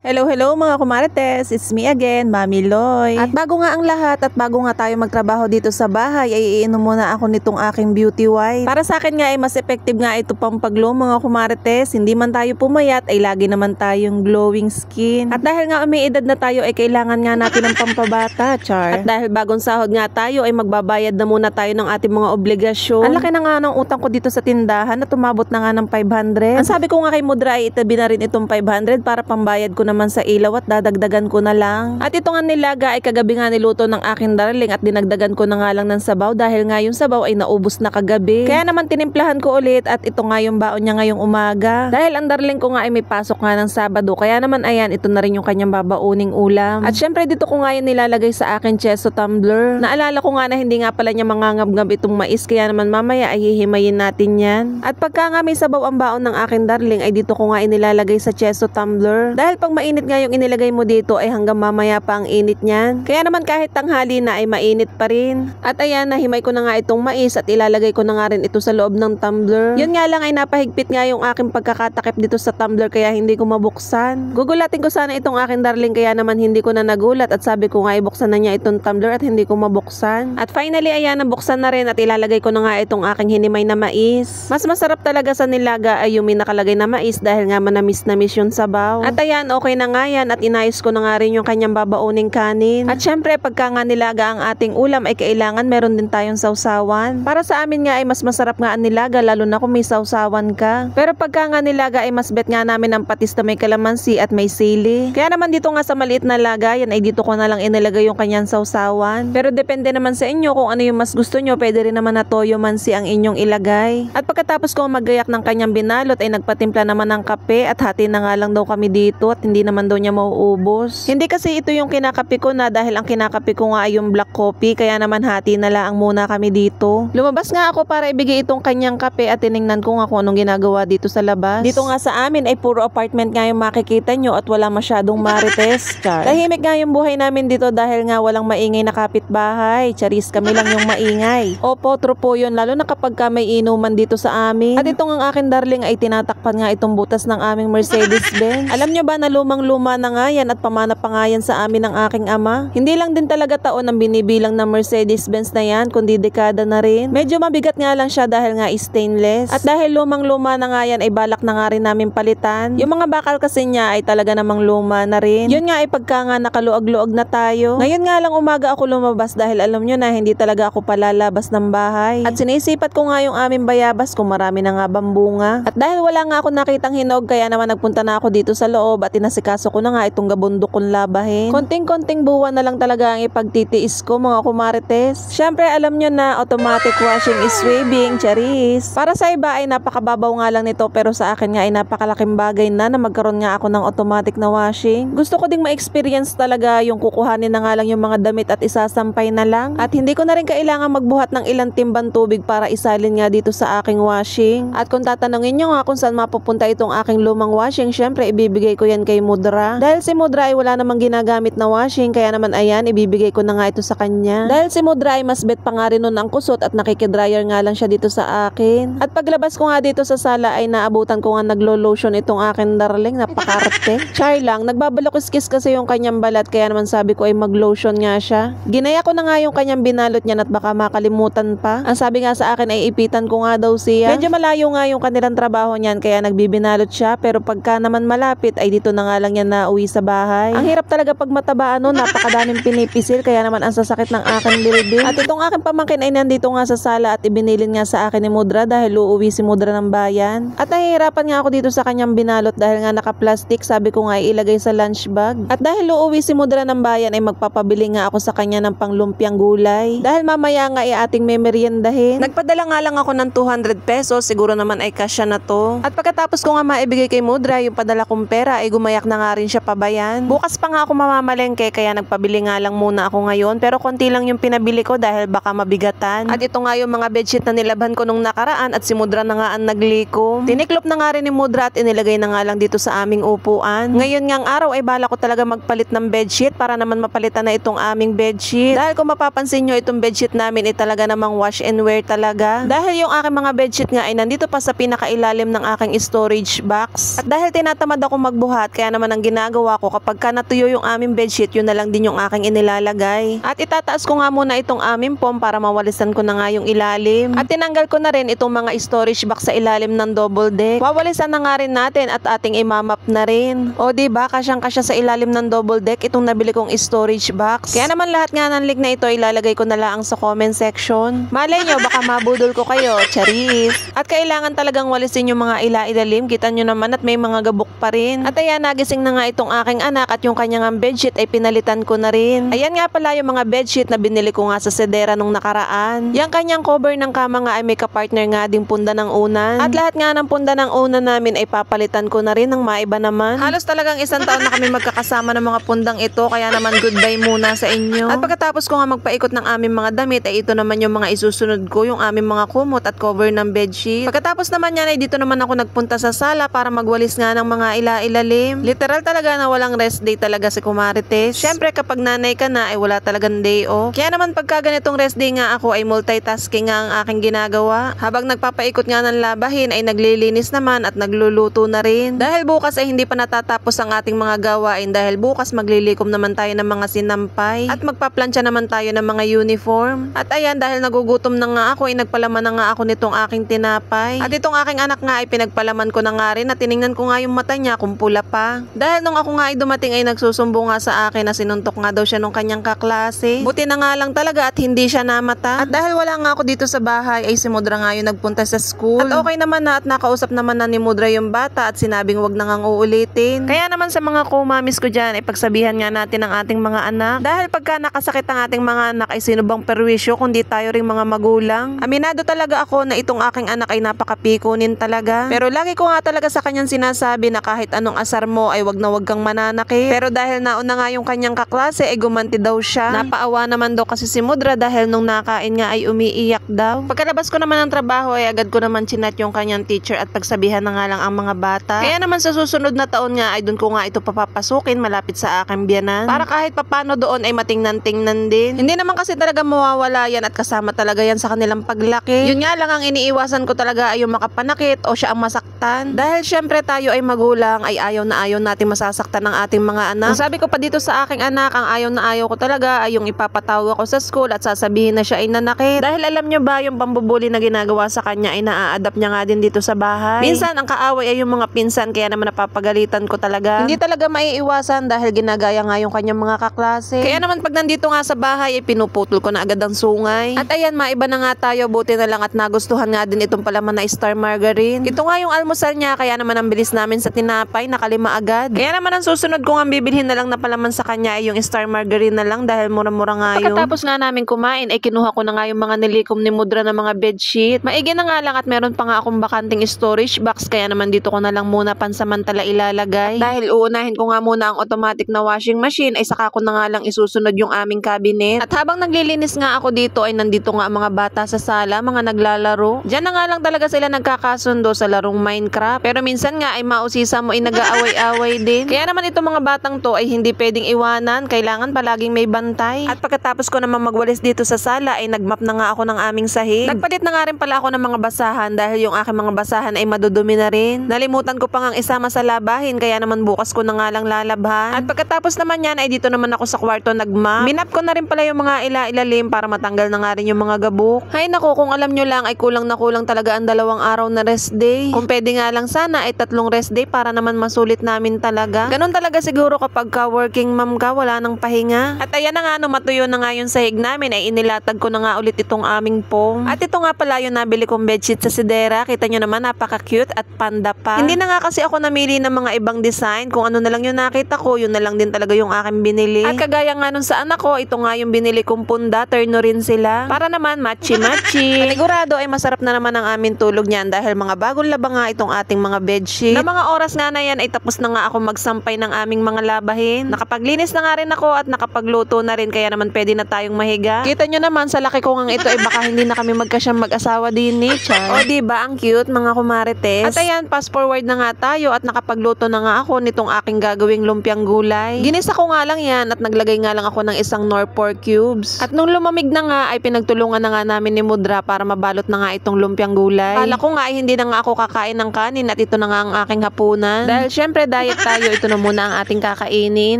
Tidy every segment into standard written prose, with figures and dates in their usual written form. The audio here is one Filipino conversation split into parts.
Hello, hello mga kumarites! It's me again, Mami Loy. At bago nga ang lahat at bago nga tayo magtrabaho dito sa bahay ay iinom muna ako nitong aking beauty white. Para sa akin nga ay mas effective nga ito pang pag-glow mga kumarites. Hindi man tayo pumayat ay lagi naman tayong glowing skin. At dahil nga umiidad na tayo ay kailangan nga natin ng pampabata, char. At dahil bagong sahod nga tayo ay magbabayad na muna tayo ng ating mga obligasyon. Ang laki na nga ng utang ko dito sa tindahan na tumabot na nga ng 500. Ang sabi ko nga kay Mudra ay itabi na rin itong 500 para pambayad ko naman sa ilaw at dadagdagan ko na lang. At ito nga nilaga ay kagabi nga niluto ng aking darling at dinagdagan ko na nga lang ng sabaw dahil nga yung sabaw ay naubos na kagabi. Kaya naman tinimplahan ko ulit at ito nga yung baon niya ngayong umaga. Dahil ang darling ko nga ay may pasok nga ng Sabado kaya naman ayan ito na rin yung kanyang babauning ulam. At syempre dito ko nga yung nilalagay sa akin cheso tumbler. Naalala ko nga na hindi nga pala niya mangangab-ngab itong mais kaya naman mamaya ay hihimayin natin yan. At pagka nga may sabaw ang baon ng aking darling ay dito ko nga inilalagay sa cheso tumbler. Dahil pag mainit nga yung inilagay mo dito ay hanggang mamaya pa ang init niyan. Kaya naman kahit tanghali na ay mainit pa rin. At ayan, nahimay ko na nga itong mais at ilalagay ko na nga rin ito sa loob ng tumbler. Yun nga lang ay napahigpit nga yung aking pagkakatakip dito sa tumbler kaya hindi ko mabuksan. Gugulatin ko sana itong aking darling kaya naman hindi ko na nagulat at sabi ko nga ibuksan na niya itong tumbler at hindi ko mabuksan. At finally ayan, nabuksan na rin at ilalagay ko na nga itong aking hinimay na mais. Mas masarap talaga sa nilaga ay yung may nakalagay na mais dahil nga manamis-namis yung sabaw. At ayan, okay na nga yan at inayos ko na nga rin yung kanyang babauning kanin. At syempre pagka nga nilaga ang ating ulam ay kailangan meron din tayong sausawan. Para sa amin nga ay mas masarap nga ang nilaga lalo na kung may sausawan ka. Pero pagka nga nilaga ay mas bet nga namin ang patis na may kalamansi at may sili. Kaya naman dito nga sa maliit na lagayan ay dito ko na lang inilagay yung kanyang sausawan. Pero depende naman sa inyo kung ano yung mas gusto nyo, pwede rin naman na toyo mansi ang inyong ilagay. At pagkatapos ko magayak ng kanyang binalot ay nagpatimpla naman ng kape at hati na nga lang daw kami dito at hindi naman daw niya mauubos. Hindi kasi ito yung kinakape ko na dahil ang kinakape ko nga ay yung black coffee kaya naman hati na lang muna kami dito. Lumabas nga ako para ibigay itong kanyang kape at tiningnan ko nga kung anong ginagawa dito sa labas. Dito nga sa amin ay puro apartment nga yung makikita nyo at wala masyadong marites. Char. Tahimik nga yung buhay namin dito dahil nga walang maingay na kapitbahay. Charis, kami lang yung maingay. Opo, true po yun lalo na kapag ka may inuman dito sa amin. At itong ang aking darling ay tinatakpan nga itong butas ng aming Mercedes-Benz. Alam nyo ba na lumang-luma na nga yan at pamana pa nga yan sa amin ng aking ama. Hindi lang din talaga taon ang binibilang ng Mercedes-Benz na yan, kundi dekada na rin. Medyo mabigat nga lang siya dahil nga stainless. At dahil lumang-luma na nga yan ay balak na nga rin namin palitan. Yung mga bakal kasi niya ay talaga namang luma na rin. Yun nga ay pagka nga nakaluag-luag na tayo. Ngayon nga lang umaga ako lumabas dahil alam nyo na hindi talaga ako palalabas ng bahay. At sinisipat ko nga yung aming bayabas kung marami na nga bambunga. At dahil wala nga ako nakitang hinog kaya naman nagpunta na ako dito sa loob at inasikaso ko na nga itong gabundok kong labahin. Konting-konting buwan na lang talaga ang ipagtitiis ko mga kumarites. Syempre alam nyo na automatic washing is waving, charis. Para sa iba ay napakababaw nga lang nito pero sa akin nga ay napakalaking bagay na magkaroon nga ako ng automatic na washing. Gusto ko ding ma-experience talaga yung kukuhanin na nga lang yung mga damit at isasampay na lang. At hindi ko na rin kailangan magbuhat ng ilang timbang tubig para isalin nga dito sa aking washing. At kung tatanungin nyo nga kung saan mapupunta itong aking lumang washing, syempre ibibigay ko yan kay Mudra. Dahil si Mudra ay wala namang ginagamit na washing kaya naman ayan ibibigay ko na nga ito sa kanya. Dahil si Mudra ay mas bet pa nga rin nun ang kusot at nakikidryer nga lang siya dito sa akin. At paglabas ko nga dito sa sala ay naabutan ko nga naglo-lotion itong akin darling, napakarte. Char lang, nagbabalokis-kis kasi yung kanyang balat kaya naman sabi ko ay mag-lotion nga siya. Ginaya ko na nga yung kanyang binalot niya at baka makalimutan pa. Ang sabi nga sa akin ay ipitan ko nga daw siya. Medyo malayo nga yung kanilang trabaho niyan kaya nagbibinalot siya pero pagka naman malapit ay dito na nga lang yan na uwi sa bahay. Ang hirap talaga pag mataba napakadaming pinipisil kaya naman ang sasakit ng aking bilbil. At itong aking pamangkin ay nandito nga sa sala at ibinilin nga sa akin ni Mudra dahil uuwi si Mudra ng bayan. At nahihirapan nga ako dito sa kanyang binalot dahil nga naka-plastic, sabi ko nga ilagay sa lunch bag. At dahil uuwi si Mudra ng bayan ay magpapabili nga ako sa kanya ng panglumpiang gulay. Dahil mamaya nga ay ating memeryendahin. Nagpadala nga lang ako ng 200 pesos, siguro naman ay kasya na to. At pagkatapos ko nga maibigay kay Mudra yung padala kong pera ay gumayak na nga rin siya pabayan. Bukas pa nga ako mamamalengke kaya nagpabili nga lang muna ako ngayon pero konti lang yung pinabili ko dahil baka mabigatan. At ito nga yung mga bedsheet na nilabhan ko nung nakaraan at si Mudra na nga ang naglikom. Tiniklop na nga rin ni Mudra at inilagay na nga lang dito sa aming upuan. Ngayon ngang araw ay bala ko talaga magpalit ng bedsheet para naman mapalitan na itong aming bedsheet. Dahil kung mapapansin nyo itong bedsheet namin ay talaga namang wash and wear talaga. Dahil yung aking mga bedsheet nga ay nandito pa sa pinakailalim ng aking storage box. At dahil tinatamad ako magbuhat kaya naman ang ginagawa ko kapag ka natuyo yung aming bedsheet, yun na lang din yung aking inilalagay. At itataas ko nga muna itong aming foam para mawalisan ko na nga yung ilalim. At tinanggal ko na rin itong mga storage box sa ilalim ng double deck. Wawalisan na nga rin natin at ating imamap na rin. O diba, kasyang-kasya sa ilalim ng double deck itong nabili kong storage box. Kaya naman lahat nga ng link na ito ilalagay ko na lang sa comment section. Malay nyo, baka mabudol ko kayo. Charis. At kailangan talagang walisin yung mga ilalim. Kita nyo naman at may mga gabok pa rin. At ayan, nagising na nga itong aking anak at yung kanyang bedsheet ay pinalitan ko na rin. Ayan nga pala yung mga bedsheet na binili ko nga sa Sedera nung nakaraan. Yung kanyang cover ng kama nga ay may kapartner nga ding punda ng unan. At lahat nga ng punda ng unan namin ay papalitan ko na rin ng maiba naman. Halos talagang isang taon na kami magkakasama ng mga pundang ito, kaya naman goodbye muna sa inyo. At pagkatapos ko nga magpaikot ng aming mga damit ay ito naman yung mga isusunod ko, yung aming mga kumot at cover ng bedsheet. Pagkatapos naman yan ay dito naman ako nagpunta sa sala para magwalis nga ng mga ilalim. Literal talaga na walang rest day talaga si Kumarites. Syempre kapag nanay ka na ay wala talagang day off. Kaya naman pagka ganitong rest day nga ako ay multitasking nga ang aking ginagawa. Habang nagpapaikot nga ng labahin ay naglilinis naman at nagluluto na rin. Dahil bukas ay hindi pa natatapos ang ating mga gawain dahil bukas maglilikom naman tayo ng mga sinampay at magpaplansya naman tayo ng mga uniform. At ayan, dahil nagugutom na nga ako ay nagpalaman na nga ako nitong aking tinapay. At itong aking anak nga ay pinagpalaman ko na nga rin at tiningnan ko nga yung mata niya kung pula pa. Dahil nung ako nga ay dumating ay nagsusumbo nga sa akin na sinuntok nga daw siya nung kanyang kaklase. Buti na nga lang talaga at hindi siya namata. At dahil wala nga ako dito sa bahay ay si Mudra nga yung nagpunta sa school. At okay naman na at nakausap naman na ni Mudra yung bata at sinabing wag na ngang uulitin. Kaya naman sa mga kumamis ko dyan ay pagsabihan nga natin ang ating mga anak. Dahil pagka nakasakit ang ating mga anak ay sino bang perwisyo kundi tayo ring mga magulang. Aminado talaga ako na itong aking anak ay napakapikunin talaga. Pero lagi ko nga talaga sa kanyang sinasabi na kahit anong asar mo ay wag na wag kang mananakit. Pero dahil nauna nga yung kanyang kaklase ay gumanti daw siya. Napaawa naman daw kasi si Mudra dahil nung nakain nga ay umiiyak daw. Pagkalabas ko naman ng trabaho ay agad ko naman chinat yung kanyang teacher at pagsabihan na nga lang ang mga bata. Kaya naman sa susunod na taon nga ay doon ko nga ito papapasukin malapit sa aking biyanan. Para kahit papano doon ay matingnan-tingnan din. Hindi naman kasi talaga mawawala yan at kasama talaga yan sa kanilang paglaki. Yun nga lang ang iniiwasan ko talaga ay yung makapanakit o siya ang masaktan. Dahil syempre tayo ay magulang ay ayaw na ayaw natin masasaktan ng ating mga anak. Ang sabi ko pa dito sa aking anak, ang ayaw na ayaw ko talaga ay yung ipapatawa ko sa school at sasabihin na siya ay nanakit. Dahil alam nyo ba yung pambubuli na ginagawa sa kanya ay naa-adapt niya nga din dito sa bahay. Minsan ang kaaway ay yung mga pinsan kaya naman napapagalitan ko talaga. Hindi talaga maiiwasan dahil ginagaya nga yung kanyang mga kaklase. Kaya naman pag nandito nga sa bahay ay pinuputol ko na agad ang sungay. At ayan, maiba na nga tayo, buti na lang at nagustuhan nga din itong palaman na Star Margarine. Ito nga yung almusal niya kaya naman ang bilis namin sa tinapay, nakalima agad. Kaya naman ang susunod ko nga bibilhin na lang na palaman sa kanya ay yung Star Margarine na lang dahil mura-mura nga yun. Pagkatapos nga namin kumain ay kinuha ko na nga yung mga nilikom ni Mudra na mga bedsheet. Maigi na nga lang at meron pa nga akong bakanting storage box kaya naman dito ko na lang muna pansamantala ilalagay. At dahil uunahin ko nga muna ang automatic na washing machine ay saka ko na nga lang isusunod yung aming cabinet. At habang naglilinis nga ako dito ay nandito nga ang mga bata sa sala, mga naglalaro. Diyan na nga lang talaga sila nagkakasundo sa larong Minecraft. Pero minsan nga ay mausisa mo ay nag-aaway-away din. Kaya naman itong mga batang to ay hindi pwedeng iwanan, kailangan palaging may bantay. At pagkatapos ko naman magwalis dito sa sala ay nagmap na nga ako ng aming sahig. Nagpalit na nga rin pala ako ng mga basahan dahil yung aking mga basahan ay madudumi na rin. Nalimutan ko pa ngang isama sa labahin kaya naman bukas ko na nga lang lalabhan. At pagkatapos naman yan ay dito naman ako sa kwarto nagmap. Minap ko na rin pala yung mga ilalim para matanggal na nga rin yung mga gabok. Hay naku, kung alam nyo lang ay kulang na kulang talaga ang 2 araw na rest day. Kung pwede nga lang sana ay 3 rest day para naman masulit namin talaga. Ganon talaga siguro kapag ka working mom ka, wala nang pahinga. At ayan na nga, no, matuyo na nga yung sahig namin ay inilatag ko na nga ulit itong aming foam. At ito nga pala yung nabili kong bedsheet sa Sedera. Kita nyo naman, napaka-cute at panda pa. Hindi na nga kasi ako namili ng mga ibang design. Kung ano na lang yung nakita ko, yun na lang din talaga yung aking binili. At kagaya nga nun sa anak ko, ito nga yung binili kong punda, turno rin sila. Para naman matchy-matchy. Panigurado ay masarap na naman ang aming tulog niyan dahil mga bagong laba nga itong ating mga bedsheet. Na mga oras nga na yan ay tapos na nga ako magsampay ng aming mga labahin. Nakapaglinis na nga rin ako at nakapagluto na rin kaya naman pwede na tayong mahiga. Kita nyo naman sa laki ko nga ito ay baka hindi na kami magkasyang mag-asawa din ni Chan. O diba, ang cute mga kumarites. At ayan, fast forward na nga tayo at nakapagluto na nga ako nitong aking gagawing lumpiang gulay. Ginisa ko nga lang yan at naglagay nga lang ako ng isang Knorr pork cubes. At nung lumamig na nga ay pinagtulungan na nga namin ni Mudra para mabalot na nga itong lumpiang gulay. Kala ko nga ay hindi na nga ako kakain ng kanin at ito na nga ang aking hapunan. Dahil syempre magdadayat tayo, ito na muna ang ating kakainin.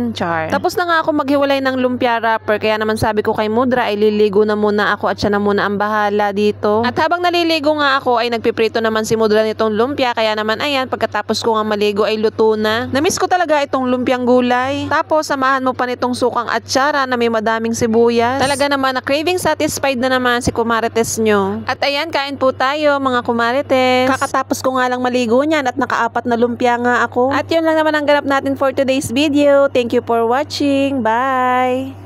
Char. Tapos na nga ako maghiwalay ng lumpia wrapper, kaya naman sabi ko kay Mudra ay liligo na muna ako at siya na muna ang bahala dito. At habang naliligo nga ako ay nagpiprito naman si Mudra nitong lumpia, kaya naman ayan, pagkatapos ko nga maligo ay luto na. Namiss ko talaga itong lumpiang gulay. Tapos samahan mo pa nitong sukang atsara na may madaming sibuyas. Talaga naman na craving satisfied na naman si kumarites nyo. At ayan, kain po tayo mga kumarites. Kakatapos ko nga lang maligo niyan at nakaapat na lumpia nga ako. At yun lang naman ang ganap natin for today's video. Thank you for watching. Bye!